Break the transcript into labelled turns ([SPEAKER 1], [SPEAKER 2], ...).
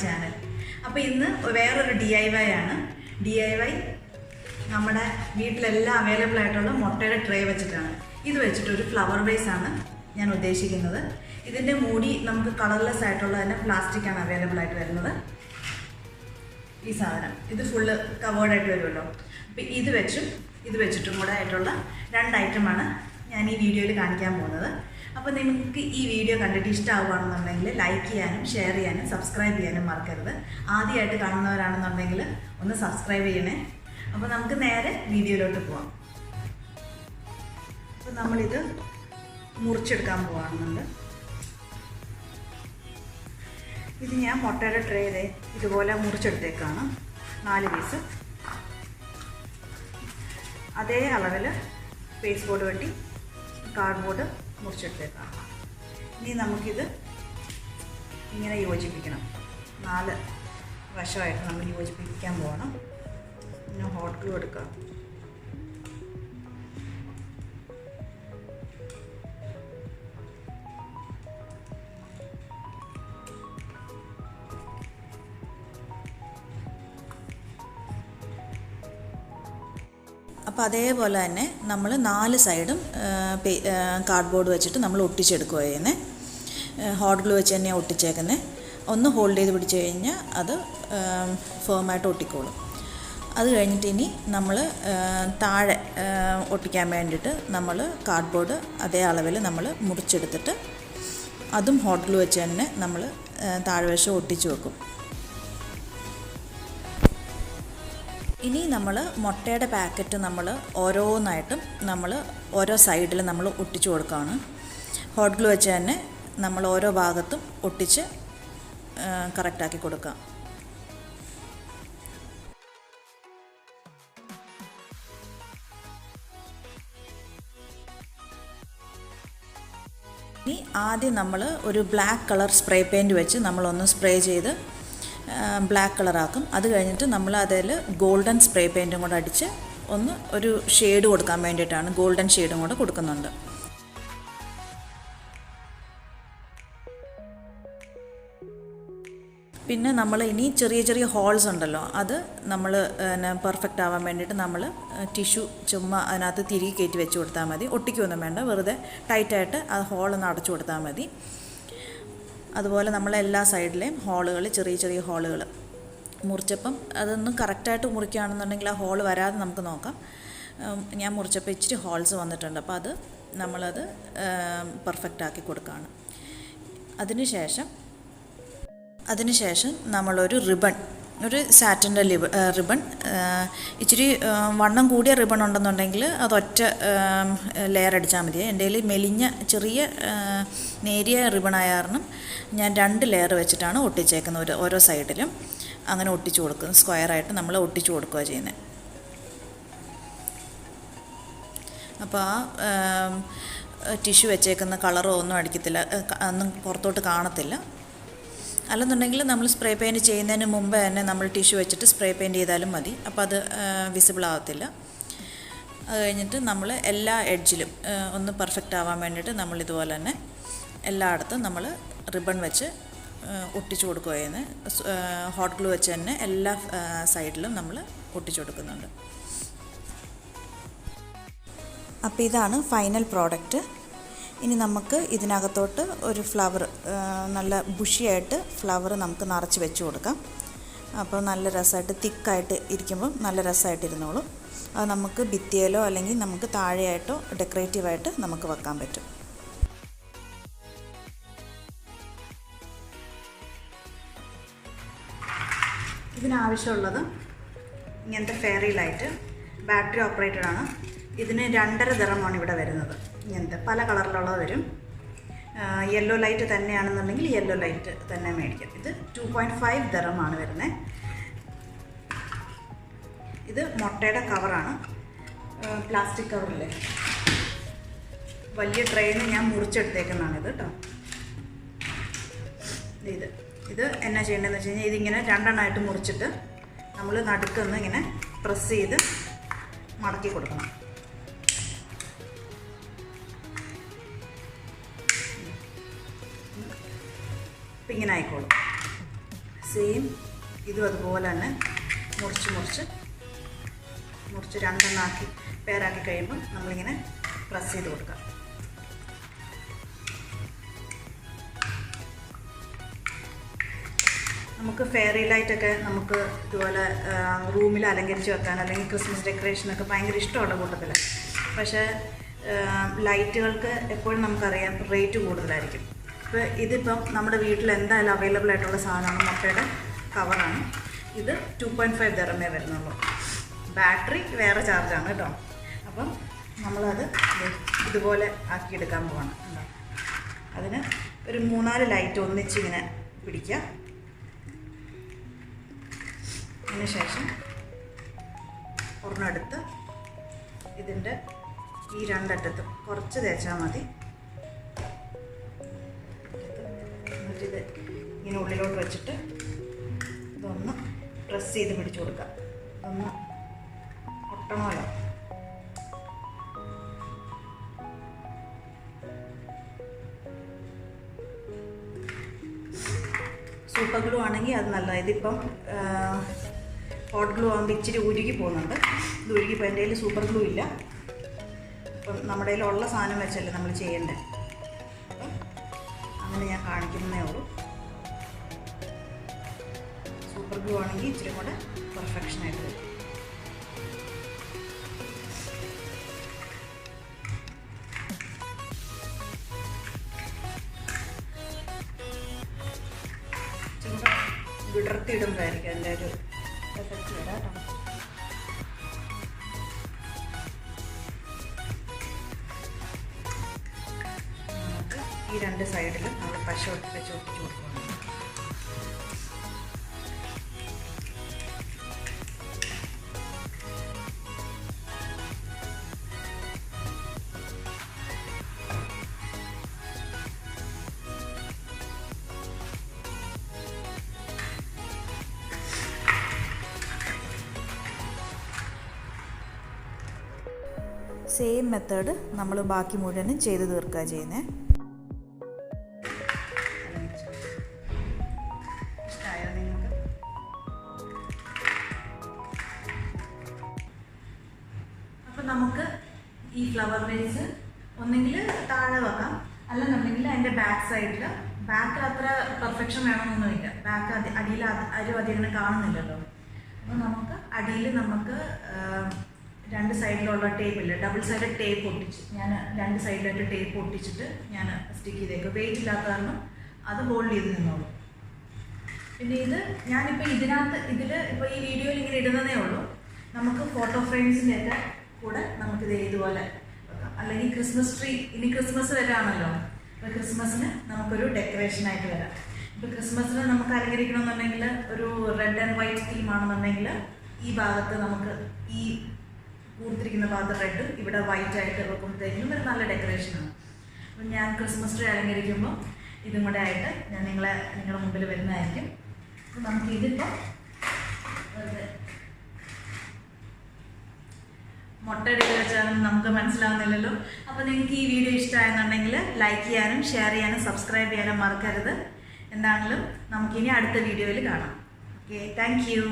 [SPEAKER 1] Channel. അപ്പോൾ ഇന്ന് വേറൊരു DIY ആണ്. DIY നമ്മുടെ വീട്ടിലെല്ലാം അവൈലബിൾ ആയിട്ടുള്ള മുട്ടയുടെ ട്രേ വെച്ചിട്ടാണ്. ഇത് വെച്ചിട്ടൊരു ഫ്ലവർ വേസ് ആണ് ഞാൻ ഉദ്ദേശിക്കുന്നത്. ഇതിൻ്റെ മൂടി നമുക്ക് കളർലെസ് ആയിട്ടുള്ള തന്നെ പ്ലാസ്റ്റിക്കാണ് അവൈലബിൾ ആയിട്ട് വരുന്നത്. ഈ സാധനം ഇത് ഫുള്ള് കവേർഡായിട്ട് വരുമല്ലോ. അപ്പോൾ ഇത് വെച്ചിട്ടും കൂടെ ആയിട്ടുള്ള 2 ഐറ്റമാണ് ഞാൻ ഈ വീഡിയോയിൽ കാണിക്കാൻ പോകുന്നത്. അപ്പോൾ നിങ്ങൾക്ക് ഈ വീഡിയോ കണ്ടിട്ട് ഇഷ്ടമാവുകയാണെന്നുണ്ടെങ്കിൽ ലൈക്ക് ചെയ്യാനും ഷെയർ ചെയ്യാനും സബ്സ്ക്രൈബ് ചെയ്യാനും മറക്കരുത്. ആദ്യമായിട്ട് കാണുന്നവരാണെന്നുണ്ടെങ്കിൽ ഒന്ന് സബ്സ്ക്രൈബ് ചെയ്യണേ. അപ്പോൾ നമുക്ക് നേരെ വീഡിയോയിലോട്ട് പോവാം. അപ്പോൾ നമ്മളിത് മുറിച്ചെടുക്കാൻ പോവാണെന്നുണ്ട്. ഇത് ഞാൻ മുട്ടയുടെ ട്രേ ഇതുപോലെ മുറിച്ചെടുത്തേക്കാണ് 4 പീസ്. അതേ അളവിൽ പേസ്റ്റ് ബോർഡ് വെട്ടി കാർഡ്ബോർഡ് മുറിച്ചെടുത്തേക്കാണ്. ഇനി നമുക്കിത് ഇങ്ങനെ യോജിപ്പിക്കണം. 4 വശമായിട്ട് നമ്മൾ യോജിപ്പിക്കാൻ പോകണം. പിന്നെ ഹോട്ട് ഗ്ലൂ എടുക്കാം. അപ്പോൾ അതേപോലെ തന്നെ നമ്മൾ 4 സൈഡും കാർഡ്ബോർഡ് വെച്ചിട്ട് നമ്മൾ ഒട്ടിച്ചെടുക്കുക ചെയ്യുന്നത്. ഹോട്ട് ഗ്ലൂ വെച്ച് തന്നെയാണ് ഒട്ടിച്ചേക്കുന്നത്. ഒന്ന് ഹോൾഡ് ചെയ്ത് പിടിച്ച് കഴിഞ്ഞാൽ അത് ഫേമായിട്ട് ഒട്ടിക്കോളും. അത് കഴിഞ്ഞിട്ട് ഇനി നമ്മൾ താഴെ ഒട്ടിക്കാൻ വേണ്ടിയിട്ട് നമ്മൾ കാർഡ്ബോർഡ് അതേ അളവിൽ നമ്മൾ മുറിച്ചെടുത്തിട്ട് അതും ഹോട്ട് ഗ്ലൂ വെച്ച് തന്നെ നമ്മൾ താഴ്വശം ഒട്ടിച്ച് വെക്കും. ഇനി നമ്മൾ മുട്ടയുടെ പാക്കറ്റ് നമ്മൾ ഓരോന്നായിട്ടും നമ്മൾ ഓരോ സൈഡിൽ നമ്മൾ ഒട്ടിച്ചു കൊടുക്കുകയാണ്. ഹോട്ട് ഗ്ലൂ വെച്ച് തന്നെ നമ്മൾ ഓരോ ഭാഗത്തും ഒട്ടിച്ച് കറക്റ്റാക്കി കൊടുക്കാം. ഇനി ആദ്യം നമ്മൾ ഒരു ബ്ലാക്ക് കളർ സ്പ്രേ പെയിൻറ്റ് വെച്ച് നമ്മളൊന്ന് സ്പ്രേ ചെയ്ത് ബ്ലാക്ക് കളറാക്കും. അത് കഴിഞ്ഞിട്ട് നമ്മൾ അതിൽ ഗോൾഡൻ സ്പ്രേ പെയിൻറ്റും കൂടെ അടിച്ച് ഒരു ഷെയ്ഡ് കൊടുക്കാൻ വേണ്ടിയിട്ടാണ് ഗോൾഡൻ ഷെയ്ഡും കൂടെ കൊടുക്കുന്നുണ്ട്. പിന്നെ നമ്മൾ ഇനി ചെറിയ ഹോൾസ് ഉണ്ടല്ലോ, അത് നമ്മൾ പെർഫെക്റ്റ് ആവാൻ വേണ്ടിയിട്ട് നമ്മൾ ടിഷ്യൂ ചുമ്മാ അതിനകത്ത് തിരികെ കയറ്റി വെച്ച് കൊടുത്താൽ മതി. ഒട്ടിക്കൊന്നും വേണ്ട, വെറുതെ ടൈറ്റായിട്ട് ആ ഹോളൊന്ന് അടച്ചു കൊടുത്താൽ മതി. അതുപോലെ നമ്മൾ എല്ലാ സൈഡിലെയും ഹോളുകൾ ചെറിയ ഹോളുകൾ മുറിച്ചപ്പം അതൊന്നും കറക്റ്റായിട്ട് മുറിക്കുകയാണെന്നുണ്ടെങ്കിൽ ആ ഹോൾ വരാതെ നമുക്ക് നോക്കാം. ഞാൻ മുറിച്ചപ്പോൾ ഇച്ചിരി ഹോൾസ് വന്നിട്ടുണ്ട്. അപ്പോൾ നമ്മളത് പെർഫെക്റ്റ് ആക്കി കൊടുക്കുകയാണ്. അതിനുശേഷം നമ്മളൊരു റിബൺ, ഒരു സാറ്റിൻ്റെ റിബൺ, ഇച്ചിരി വണ്ണം കൂടിയ റിബൺ ഉണ്ടെന്നുണ്ടെങ്കിൽ അതൊറ്റ ലെയർ അടിച്ചാൽ മതി. എൻ്റെ കയ്യിൽ മെലിഞ്ഞ ചെറിയ നേരിയ റിബണായ കാരണം ഞാൻ 2 ലെയർ വെച്ചിട്ടാണ് ഒട്ടിച്ചേക്കുന്നത്. ഓരോ സൈഡിലും അങ്ങനെ ഒട്ടിച്ചു കൊടുക്കും. സ്ക്വയറായിട്ട് നമ്മൾ ഒട്ടിച്ചു കൊടുക്കുക ചെയ്യുന്നത്. അപ്പോൾ ആ ടിഷ്യൂ വെച്ചേക്കുന്ന കളറോ ഒന്നും അടിക്കത്തില്ല, ഒന്നും പുറത്തോട്ട് കാണത്തില്ല. അല്ലെന്നുണ്ടെങ്കിൽ നമ്മൾ സ്പ്രേ പെയിൻറ്റ് ചെയ്യുന്നതിന് മുമ്പ് തന്നെ നമ്മൾ ടിഷ്യൂ വെച്ചിട്ട് സ്പ്രേ പെയിൻറ്റ് ചെയ്താലും മതി. അപ്പോൾ അത് വിസിബിൾ ആകത്തില്ല. അത് കഴിഞ്ഞിട്ട് നമ്മൾ എല്ലാ എഡ്ജിലും ഒന്ന് പെർഫെക്റ്റ് ആവാൻ വേണ്ടിയിട്ട് നമ്മൾ ഇതുപോലെ തന്നെ എല്ലായിടത്തും നമ്മൾ റിബൺ വെച്ച് ഒട്ടിച്ചു കൊടുക്കുക ചെയ്യുന്നത്. ഹോട്ട് ഗ്ലൂ വെച്ച് തന്നെ എല്ലാ സൈഡിലും നമ്മൾ ഒട്ടിച്ചു കൊടുക്കുന്നുണ്ട്. അപ്പോൾ ഇതാണ് ഫൈനൽ പ്രോഡക്റ്റ്. ഇനി നമുക്ക് ഇതിനകത്തോട്ട് ഒരു ഫ്ലവർ, നല്ല ബുഷിയായിട്ട് ഫ്ലവർ നമുക്ക് നിറച്ച് വെച്ച് കൊടുക്കാം. അപ്പോൾ നല്ല രസമായിട്ട് തിക്കായിട്ട് ഇരിക്കുമ്പോൾ നല്ല രസമായിട്ടിരുന്നോളും. അത് നമുക്ക് ഭിത്തിയിലോ അല്ലെങ്കിൽ നമുക്ക് താഴെയായിട്ടോ ഡെക്കറേറ്റീവായിട്ട് നമുക്ക് വെക്കാൻ പറ്റും. ഇതിനാവശ്യമുള്ളത് ഇങ്ങനത്തെ ഫെയറി ലൈറ്റ്, ബാറ്ററി ഓപ്പറേറ്റഡ് ആണ്. ഇതിന് 2.5 ദിറമാണ് ഇവിടെ വരുന്നത്. ഇങ്ങനത്തെ പല കളറിലുള്ളത് വരും. യെല്ലോ ലൈറ്റ് തന്നെയാണെന്നുണ്ടെങ്കിൽ യെല്ലോ ലൈറ്റ് തന്നെ മേടിക്കാം. ഇത് 2.5 ദിറമാണ് വരുന്നത്. ഇത് മുട്ടയുടെ കവറാണ്, പ്ലാസ്റ്റിക് കവറില്ലേ, വലിയ ട്രെയിന് ഞാൻ മുറിച്ചെടുത്തേക്കുന്നതാണ് ഇത് കേട്ടോ. ഇത് എന്നാ ചെയ്യേണ്ടതെന്ന് വെച്ച് കഴിഞ്ഞാൽ ഇതിങ്ങനെ 2 എണ്ണമായിട്ട് മുറിച്ചിട്ട് നമ്മൾ നടുക്കൊന്ന് ഇങ്ങനെ പ്രസ് ചെയ്ത് മടക്കി കൊടുക്കണം. അപ്പം ഇങ്ങനെ ആയിക്കോളും. സെയിം ഇതും അതുപോലെ തന്നെ മുറിച്ച് രണ്ടെണ്ണാക്കി പേരാക്കി കഴിയുമ്പോൾ നമ്മളിങ്ങനെ പ്രസ് ചെയ്ത് കൊടുക്കാം. നമുക്ക് ഫെയറി ലൈറ്റൊക്കെ നമുക്ക് ഇതുപോലെ റൂമിൽ അലങ്കരിച്ച് വെക്കാൻ അല്ലെങ്കിൽ ക്രിസ്മസ് ഡെക്കറേഷനൊക്കെ ഭയങ്കര ഇഷ്ടമുള്ള കൂട്ടത്തിൽ. പക്ഷേ ലൈറ്റുകൾക്ക് എപ്പോഴും നമുക്കറിയാം റേറ്റ് കൂടുതലായിരിക്കും. ഇപ്പോൾ ഇതിപ്പം നമ്മുടെ വീട്ടിൽ എന്തായാലും അവൈലബിൾ ആയിട്ടുള്ള സാധനമാണ്. മുട്ടയുടെ കവറാണ് ഇത്. 2.5 ദിർഹമേ വരുന്നുള്ളൂ. ബാറ്ററി വേറെ ചാർജാണ് കേട്ടോ. അപ്പം നമ്മളത് ഇതുപോലെ ആക്കിയെടുക്കാൻ പോവാണ്. അതിന് ഒരു 3-4 ലൈറ്റ് ഒന്നിച്ചിങ്ങനെ പിടിക്കുക. അതിനുശേഷം ഒരെണ്ണെടുത്ത് ഇതിൻ്റെ ഈ രണ്ടറ്റത്തും കുറച്ച് തേച്ചാൽ മതി. എന്നിട്ടിത് ഇങ്ങനെ ഉള്ളിലോട്ട് വെച്ചിട്ട് ഇതൊന്ന് പ്രസ് ചെയ്ത് പിടിച്ചു കൊടുക്കാം. ഇതൊന്ന് ഒട്ടണമല്ലോ. സൂപ്പർ ഗ്ലൂ ആണെങ്കിൽ അത് നല്ലതാണ്. ഇതിപ്പം ഹോട്ട് ഗ്ലൂ ആകുമ്പോൾ ഇച്ചിരി ഉരുകി പോകുന്നുണ്ട്. ഇത് ഉരുകിപ്പോൾ എൻ്റെ കയ്യിൽ സൂപ്പർ ഗ്ലൂ ഇല്ല. അപ്പം നമ്മുടെ കയ്യിലുള്ള സാധനം വെച്ചല്ലേ നമ്മൾ ചെയ്യേണ്ടത്. അപ്പം അങ്ങനെ ഞാൻ കാണിക്കുന്നതേ ഉള്ളൂ. സൂപ്പർ ഗ്ലൂ ആണെങ്കിൽ ഇച്ചിരി കൂടെ പെർഫെക്ഷനായിട്ട് വരും. വിടർത്തിയിടുമ്പോഴായിരിക്കും അതിൻ്റെ ഒരു എഫക്റ്റ് വരാം കേട്ടോ. നമുക്ക് ഈ രണ്ട് സൈഡിലും നമ്മൾ പശ വെച്ച് ഒട്ടിച്ച് കൊടുക്കണം. സെയിം മെത്തേഡ് നമ്മൾ ബാക്കി മുഴുവനും ചെയ്ത് തീർക്കുക ചെയ്യുന്നത്. അപ്പം നമുക്ക് ഈ ഫ്ലവർ വേസ് ഒന്നെങ്കിൽ താഴെ വെക്കാം, അല്ലെന്നുണ്ടെങ്കിൽ അതിൻ്റെ ബാക്ക് സൈഡിൽ. ബാക്ക് അത്ര പെർഫെക്ഷൻ വേണമെന്നൊന്നുമില്ല. ബാക്ക് അടിയിൽ അധികം അങ്ങനെ കാണുന്നില്ലല്ലോ. അപ്പോൾ നമുക്ക് അടിയിൽ നമുക്ക് രണ്ട് സൈഡിലുള്ള ടേപ്പില്ല, ഡബിൾ സൈഡ് ടേപ്പ് ഒട്ടിച്ച് ഞാൻ രണ്ട് സൈഡിലായിട്ട് ടേപ്പ് ഒട്ടിച്ചിട്ട് ഞാൻ സ്റ്റിക്ക് ചെയ്തേക്കും. വെയിറ്റ് ഇല്ലാത്ത കാരണം അത് ഹോൾഡ് ചെയ്ത് നിന്നോളൂ. പിന്നെ ഇത് ഞാനിപ്പോൾ ഇതിൽ ഇപ്പോൾ ഈ വീഡിയോയിൽ ഇങ്ങനെ ഇടുന്നതേ ഉള്ളൂ. നമുക്ക് ഫോട്ടോ ഫ്രെയിംസിൻ്റെയൊക്കെ കൂടെ നമുക്കിത് ഇതുപോലെ വെക്കാം. അല്ലെങ്കിൽ ക്രിസ്മസ് ട്രീ, ഇനി ക്രിസ്മസ് വരാണല്ലോ. ഇപ്പോൾ ക്രിസ്മസിന് നമുക്കൊരു ഡെക്കറേഷനായിട്ട് വരാം. ഇപ്പോൾ ക്രിസ്മസിന് നമുക്ക് അലങ്കരിക്കണമെന്നുണ്ടെങ്കിൽ ഒരു റെഡ് ആൻഡ് വൈറ്റ് തീമാണെന്നുണ്ടെങ്കിൽ ഈ ഭാഗത്ത് നമുക്ക് ഈ കൂർത്തിരിക്കുന്ന ഭാഗത്ത് റെഡ്, ഇവിടെ വൈറ്റ് ആയിട്ട് വെക്കുമ്പോഴത്തേക്കും ഒരു നല്ല ഡെക്കറേഷനാണ്. അപ്പം ഞാൻ ക്രിസ്മസ് ട്രീ അലങ്കരിക്കുമ്പോൾ ഇതും കൂടെ ആയിട്ട് ഞാൻ നിങ്ങളുടെ മുമ്പിൽ വരുന്നതായിരിക്കും. അപ്പം നമുക്ക് ഇതിപ്പോൾ മുട്ടയുടെ വെച്ചാലും നമുക്ക് മനസ്സിലാവുന്നില്ലല്ലോ. അപ്പോൾ നിങ്ങൾക്ക് ഈ വീഡിയോ ഇഷ്ടമായെന്നുണ്ടെങ്കിൽ ലൈക്ക് ചെയ്യാനും ഷെയർ ചെയ്യാനും സബ്സ്ക്രൈബ് ചെയ്യാനും മറക്കരുത്. എന്താണെങ്കിലും നമുക്കിനി അടുത്ത വീഡിയോയിൽ കാണാം. Okay, thank you.